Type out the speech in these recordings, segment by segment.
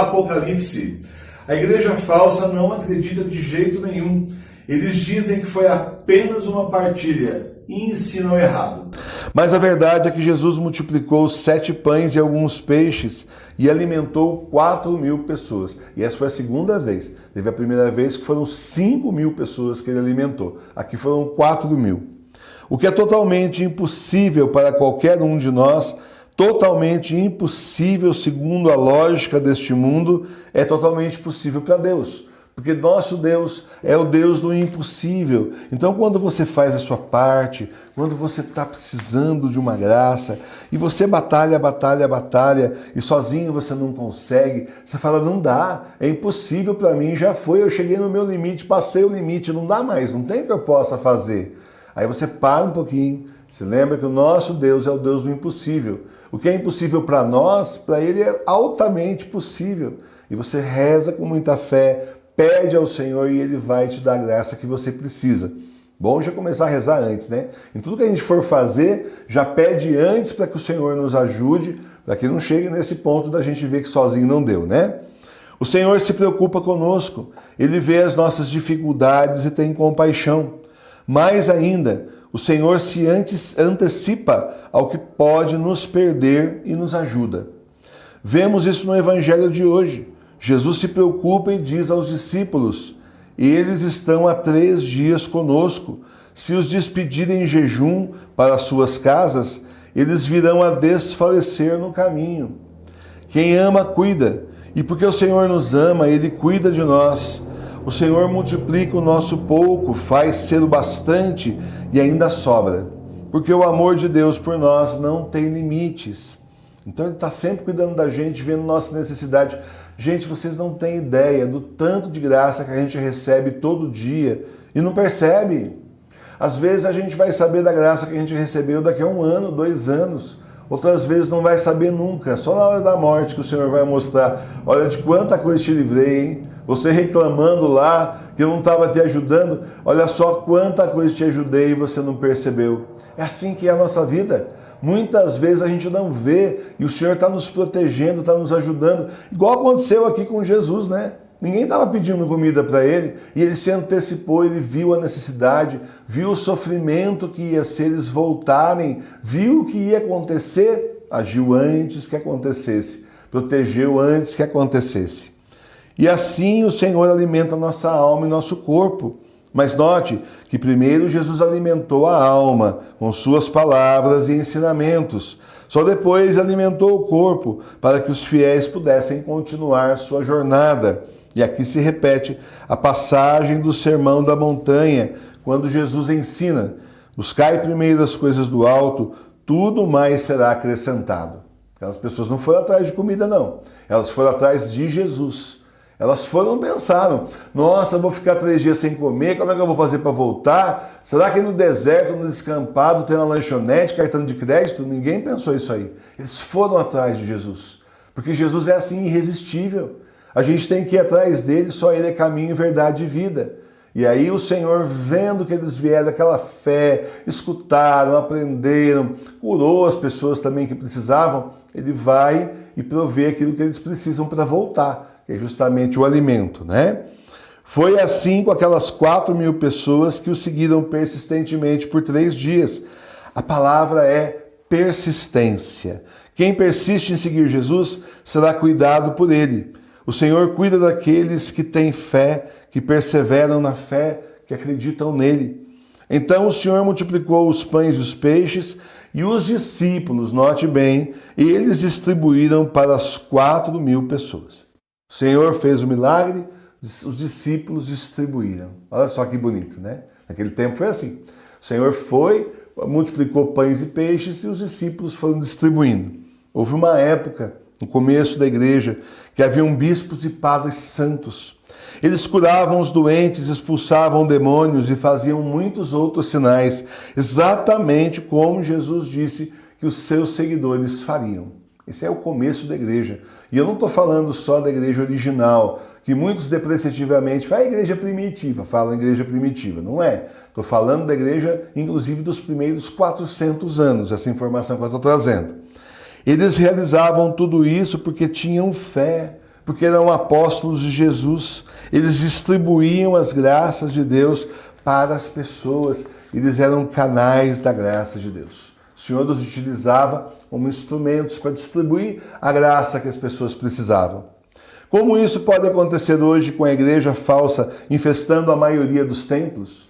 Apocalipse. A igreja falsa não acredita de jeito nenhum. Eles dizem que foi apenas uma partilha e ensinam errado. Mas a verdade é que Jesus multiplicou 7 pães e alguns peixes e alimentou 4.000 pessoas. E essa foi a segunda vez. Teve a primeira vez que foram 5.000 pessoas que ele alimentou. Aqui foram 4.000. O que é totalmente impossível para qualquer um de nós, totalmente impossível segundo a lógica deste mundo, é totalmente possível para Deus. Porque nosso Deus é o Deus do impossível. Então, quando você faz a sua parte, quando você está precisando de uma graça, e você batalha, e sozinho você não consegue, você fala, não dá, é impossível para mim, já foi, eu cheguei no meu limite, passei o limite, não dá mais, não tem o que eu possa fazer. Aí você para um pouquinho, se lembra que o nosso Deus é o Deus do impossível. O que é impossível para nós, para Ele é altamente possível. E você reza com muita fé, pede ao Senhor e Ele vai te dar a graça que você precisa. Bom já começar a rezar antes, né? Em tudo que a gente for fazer, já pede antes para que o Senhor nos ajude, para que não chegue nesse ponto da gente ver que sozinho não deu, né? O Senhor se preocupa conosco, Ele vê as nossas dificuldades e tem compaixão. Mais ainda, o Senhor se antecipa ao que pode nos perder e nos ajuda. Vemos isso no Evangelho de hoje. Jesus se preocupa e diz aos discípulos, eles estão há 3 dias conosco. Se os despedirem em jejum para suas casas, eles virão a desfalecer no caminho. Quem ama, cuida. E porque o Senhor nos ama, Ele cuida de nós. O Senhor multiplica o nosso pouco, faz ser o bastante e ainda sobra. Porque o amor de Deus por nós não tem limites. Então Ele está sempre cuidando da gente, vendo nossa necessidade. Gente, vocês não têm ideia do tanto de graça que a gente recebe todo dia e não percebe. Às vezes a gente vai saber da graça que a gente recebeu daqui a 1 ano, 2 anos. Outras vezes não vai saber nunca. Só na hora da morte que o Senhor vai mostrar. Olha de quanta coisa te livrei, hein? Você reclamando lá que eu não estava te ajudando. Olha só quanta coisa te ajudei e você não percebeu. É assim que é a nossa vida. Muitas vezes a gente não vê e o Senhor está nos protegendo, está nos ajudando. Igual aconteceu aqui com Jesus, né? Ninguém estava pedindo comida para ele e ele se antecipou, ele viu a necessidade, viu o sofrimento que ia ser eles voltarem, viu o que ia acontecer, agiu antes que acontecesse, protegeu antes que acontecesse. E assim o Senhor alimenta nossa alma e nosso corpo. Mas note que primeiro Jesus alimentou a alma com suas palavras e ensinamentos. Só depois alimentou o corpo para que os fiéis pudessem continuar sua jornada. E aqui se repete a passagem do Sermão da Montanha, quando Jesus ensina: buscai primeiro as coisas do alto, tudo mais será acrescentado. Aquelas pessoas não foram atrás de comida, não. Elas foram atrás de Jesus. Elas foram e pensaram, nossa, eu vou ficar 3 dias sem comer, como é que eu vou fazer para voltar? Será que no deserto, no descampado, tem uma lanchonete, cartão de crédito? Ninguém pensou isso aí. Eles foram atrás de Jesus, porque Jesus é assim, irresistível. A gente tem que ir atrás dele, só ele é caminho, verdade e vida. E aí o Senhor, vendo que eles vieram daquela fé, escutaram, aprenderam, curou as pessoas também que precisavam, ele vai e provê aquilo que eles precisam para voltar, que é justamente o alimento, né? Foi assim com aquelas 4.000 pessoas que o seguiram persistentemente por 3 dias. A palavra é persistência. Quem persiste em seguir Jesus será cuidado por ele. O Senhor cuida daqueles que têm fé, que perseveram na fé, que acreditam nele. Então o Senhor multiplicou os pães e os peixes e os discípulos, note bem, eles distribuíram para as 4.000 pessoas. O Senhor fez o milagre, os discípulos distribuíram. Olha só que bonito, né? Naquele tempo foi assim. O Senhor foi, multiplicou pães e peixes e os discípulos foram distribuindo. Houve uma época, no começo da igreja, que haviam bispos e padres santos. Eles curavam os doentes, expulsavam demônios e faziam muitos outros sinais, exatamente como Jesus disse que os seus seguidores fariam. Esse é o começo da igreja. E eu não estou falando só da igreja original, que muitos depreciativamente falam a igreja primitiva, falam a igreja primitiva. Não é. Estou falando da igreja, inclusive, dos primeiros 400 anos, essa informação que eu estou trazendo. Eles realizavam tudo isso porque tinham fé, porque eram apóstolos de Jesus. Eles distribuíam as graças de Deus para as pessoas. Eles eram canais da graça de Deus. O Senhor os utilizava como instrumentos para distribuir a graça que as pessoas precisavam. Como isso pode acontecer hoje com a igreja falsa infestando a maioria dos templos?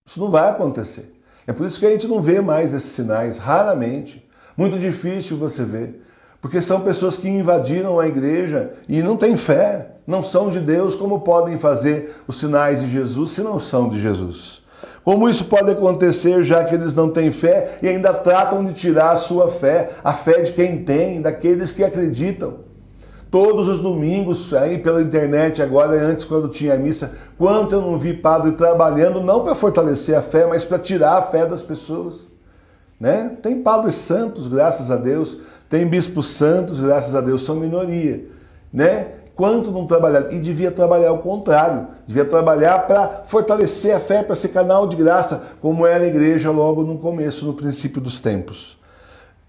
Isso não vai acontecer. É por isso que a gente não vê mais esses sinais, raramente. Muito difícil você ver. Porque são pessoas que invadiram a igreja e não têm fé, não são de Deus. Como podem fazer os sinais de Jesus se não são de Jesus? Como isso pode acontecer já que eles não têm fé e ainda tratam de tirar a sua fé, a fé de quem tem, daqueles que acreditam? Todos os domingos, aí pela internet, agora antes quando tinha missa, quanto eu não vi padre trabalhando, não para fortalecer a fé, mas para tirar a fé das pessoas. Né? Tem padres santos, graças a Deus, tem bispos santos, graças a Deus, são minoria. Né? Quanto não trabalhar? E devia trabalhar o contrário, devia trabalhar para fortalecer a fé, para ser canal de graça, como era a igreja logo no começo, no princípio dos tempos.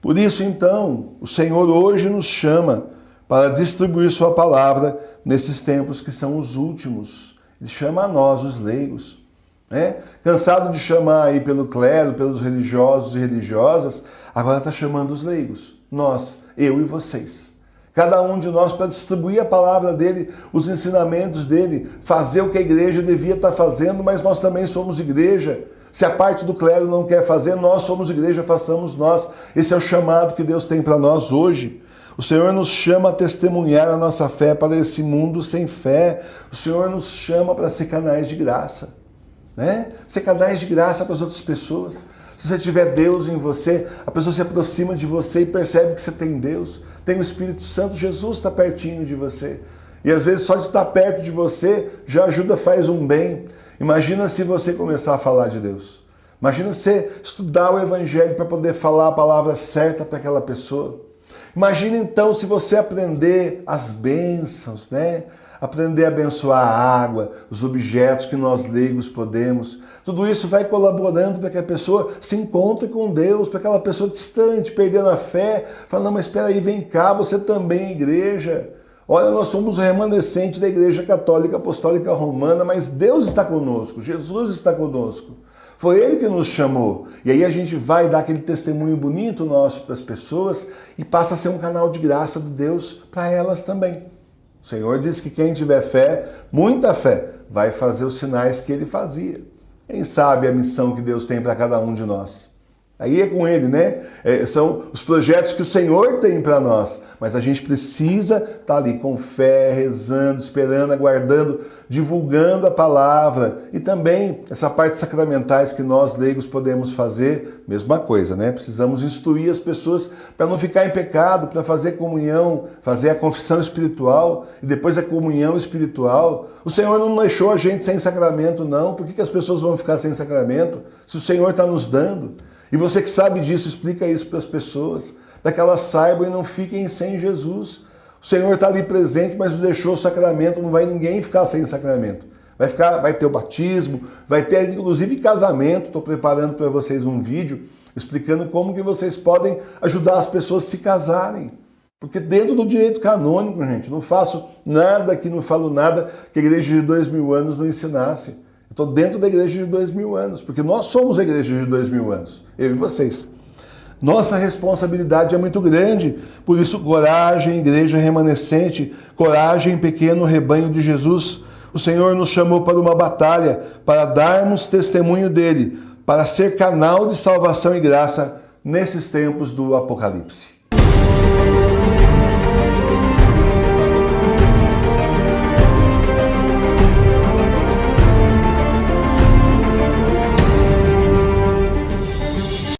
Por isso, então, o Senhor hoje nos chama para distribuir sua palavra nesses tempos que são os últimos. Ele chama a nós, os leigos. Né? Cansado de chamar aí pelo clero, pelos religiosos e religiosas, agora está chamando os leigos. Nós, eu e vocês. Cada um de nós para distribuir a palavra dele, os ensinamentos dele, fazer o que a igreja devia estar fazendo, mas nós também somos igreja. Se a parte do clero não quer fazer, nós somos igreja, façamos nós. Esse é o chamado que Deus tem para nós hoje. O Senhor nos chama a testemunhar a nossa fé para esse mundo sem fé. O Senhor nos chama para ser canais de graça. Né? Ser canais de graça para as outras pessoas. Se você tiver Deus em você, a pessoa se aproxima de você e percebe que você tem Deus. Tem o Espírito Santo, Jesus está pertinho de você. E às vezes só de estar perto de você já ajuda, faz um bem. Imagina se você começar a falar de Deus. Imagina você estudar o Evangelho para poder falar a palavra certa para aquela pessoa. Imagina então se você aprender as bênçãos, né? Aprender a abençoar a água, os objetos que nós leigos podemos. Tudo isso vai colaborando para que a pessoa se encontre com Deus, para aquela pessoa distante, perdendo a fé, falando, não, mas espera aí, vem cá, você também é igreja. Olha, nós somos o remanescente da Igreja Católica Apostólica Romana, mas Deus está conosco, Jesus está conosco. Foi Ele que nos chamou. E aí a gente vai dar aquele testemunho bonito nosso para as pessoas e passa a ser um canal de graça de Deus para elas também. O Senhor diz que quem tiver fé, muita fé, vai fazer os sinais que Ele fazia. Quem sabe a missão que Deus tem para cada um de nós? Aí é com Ele, né? São os projetos que o Senhor tem para nós. Mas a gente precisa estar ali com fé, rezando, esperando, aguardando, divulgando a palavra. E também essa parte sacramentais que nós, leigos, podemos fazer, mesma coisa, né? Precisamos instruir as pessoas para não ficar em pecado, para fazer comunhão, fazer a confissão espiritual e depois a comunhão espiritual. O Senhor não deixou a gente sem sacramento, não. Por que as pessoas vão ficar sem sacramento se o Senhor está nos dando? E você que sabe disso, explica isso para as pessoas, para que elas saibam e não fiquem sem Jesus. O Senhor está ali presente, mas não deixou o sacramento, não vai ninguém ficar sem sacramento. Vai ter o batismo, vai ter inclusive casamento. Estou preparando para vocês um vídeo explicando como que vocês podem ajudar as pessoas a se casarem. Porque dentro do direito canônico, gente, não faço nada aqui, não falo nada que a igreja de 2000 anos não ensinasse. Estou dentro da igreja de 2000 anos, porque nós somos a igreja de 2000 anos, eu e vocês. Nossa responsabilidade é muito grande, por isso coragem, igreja remanescente, coragem, pequeno rebanho de Jesus. O Senhor nos chamou para uma batalha, para darmos testemunho dele, para ser canal de salvação e graça nesses tempos do Apocalipse.